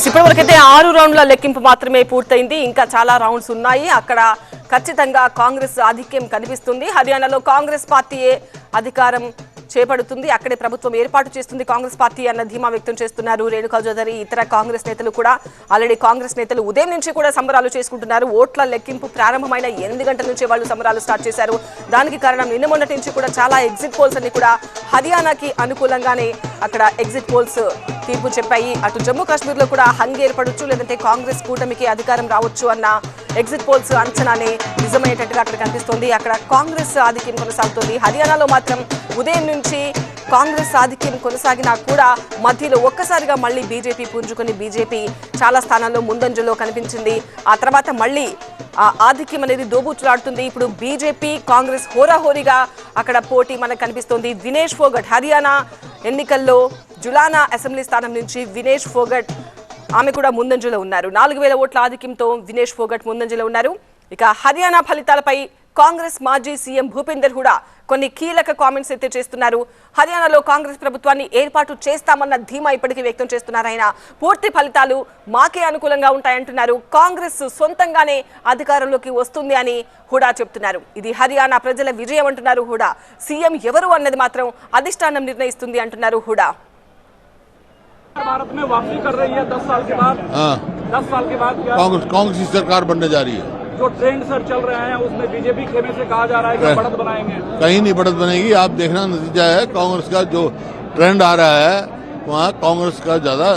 ఇప్పటివరకైతే 6 రౌండ్ల లెక్కింపు మాత్రమే పూర్తయింది. ఇంకా చాలా రౌండ్స్ ఉన్నాయి. అక్కడ ఖచ్చితంగా కాంగ్రెస్ ఆధిక్యం కనిపిస్తుంది. హర్యానాలో కాంగ్రెస్ పార్టీయే అధికారం చేపడుతుంది. అక్కడే ప్రభుత్వం ఏర్పాటు చేస్తుంది కాంగ్రెస్ పార్టీ అన్న ధీమా వ్యక్తం చేస్తున్నారు రేణుకా చౌదరి. ఇతర కాంగ్రెస్ నేతలు కూడా ఆల్రెడీ కాంగ్రెస్ నేతలు ఉదయం నుంచి కూడా సంబరాలు చేసుకుంటున్నారు. ఓట్ల లెక్కింపు ప్రారంభమైన 8 గంటల నుంచి వాళ్ళు సంబరాలు స్టార్ట్ చేశారు. దానికి కారణం నిన్న మొన్నటి నుంచి కూడా చాలా ఎగ్జిట్ పోల్స్ అన్ని కూడా హర్యానాకి అనుకూలంగానే అక్కడ ఎగ్జిట్ పోల్స్ తీర్పు చెప్పాయి. అటు జమ్మూ కాశ్మీర్ లో కూడా హంగ్ ఏర్పడొచ్చు, లేదంటే కాంగ్రెస్ కూటమికి అధికారం రావచ్చు అన్న ఎగ్జిట్ పోల్స్ అంచనానే నిజమయ్యేటట్టుగా అక్కడ కనిపిస్తోంది. అక్కడ కాంగ్రెస్ ఆధిక్యం కొనసాగుతుంది. హర్యానాలో మాత్రం ఉదయం నుంచి కాంగ్రెస్ ఆధిక్యం కొనసాగినా కూడా మధ్యలో ఒక్కసారిగా మళ్ళీ బీజేపీ పుంజుకొని బీజేపీ చాలా స్థానాల్లో ముందంజలో కనిపించింది. ఆ తర్వాత మళ్ళీ ఆ ఆధిక్యం అనేది దోబూచులాడుతుంది. ఇప్పుడు బీజేపీ కాంగ్రెస్ హోరాహోరీగా అక్కడ పోటీ మనకు కనిపిస్తోంది. వినేష్ ఫోగట్ హర్యానా ఎన్నికల్లో జులానా అసెంబ్లీ స్థానం నుంచి వినేష్ ఫోగట్ ఆమె కూడా ముందంజలో ఉన్నారు. 4000 ఓట్ల ఆధిక్యంతో వినేష్ ఫోగట్ ముందంజలో ఉన్నారు. ఇక హర్యానా ఫలితాలపై కాంగ్రెస్ మాజీ సీఎం భూపేందర్ హుడా కొన్ని కీలక కామెంట్స్ అయితే చేస్తున్నారు. హర్యానాలో కాంగ్రెస్ ప్రభుత్వాన్ని ఏర్పాటు చేస్తామన్న ధీమా ఇప్పటికీ వ్యక్తం చేస్తున్నారు ఆయన. పూర్తి ఫలితాలు మాకే అనుకూలంగా ఉంటాయంటున్నారు. కాంగ్రెస్ సొంతంగానే అధికారంలోకి వస్తుంది అని హుడా చెప్తున్నారు. ఇది హర్యానా ప్రజల విజయం అంటున్నారు హుడా. సీఎం ఎవరు అన్నది మాత్రం అధిష్టానం నిర్ణయిస్తుంది అంటున్నారు హుడా. भारत में वापसी कर रही है 10 साल के बाद। 10 साल के बाद कांग्रेस की सरकार बनने जा रही है। जो ट्रेंड सर चल रहे हैं उसमें बीजेपी खेमे से कहा जा रहा है कि बढ़त बनाएंगे। कहीं नहीं बढ़त बनेगी। आप देखना नतीजा है, कांग्रेस का जो ट्रेंड आ रहा है वहाँ कांग्रेस का ज्यादा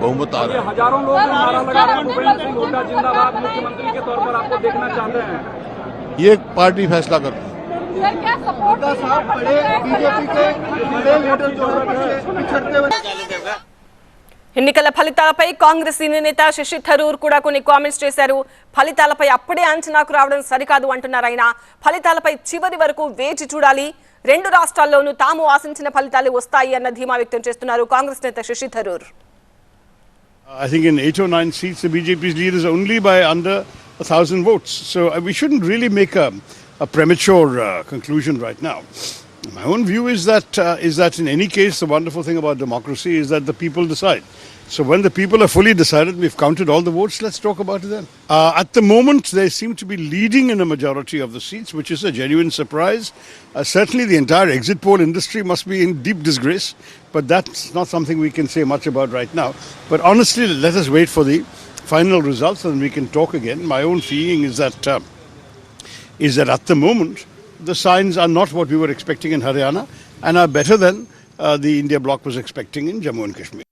बहुमत आ रहा है। हजारों लोग नारा लगा रहे हैं भूपेंद्र सिंह हुड्डा जिंदाबाद मुख्यमंत्री के तौर पर आपको देखना चाहते हैं। ये पार्टी फैसला करती है। ఎన్నికల ఫలితాలపై కాంగ్రెస్ సీనియర్ నేత శశి థరూర్ కూడా కొన్ని కామెంట్స్ చేశారు. ఫలితాలపై అప్పుడే అంచనాకు రావడం సరికాదు అంటున్నారు ఆయన. ఫలితాలపై చివరి వరకు వేచి చూడాలి. 2 రాష్ట్రాల్లోనూ తాము ఆశించిన ఫలితాలు వస్తాయి అన్న ధీమా వ్యక్తం చేస్తున్నారు కాంగ్రెస్ నేత Shashi Tharoor. I think in 8 or 9 seats the BJP's lead is only by under 1,000 votes. So we shouldn't really make a premature conclusion right now. My own view is that in any case, the wonderful thing about democracy is that the people decide. So when the people are fully decided, we've counted all the votes, let's talk about it then. At the moment, they seem to be leading in a majority of the seats, which is a genuine surprise. Certainly the entire exit poll industry must be in deep disgrace, but that's not something we can say much about right now. But honestly, let us wait for the final results and we can talk again. My own feeling is that at the moment, the signs are not what we were expecting in Haryana and are better than the India bloc was expecting in Jammu and Kashmir.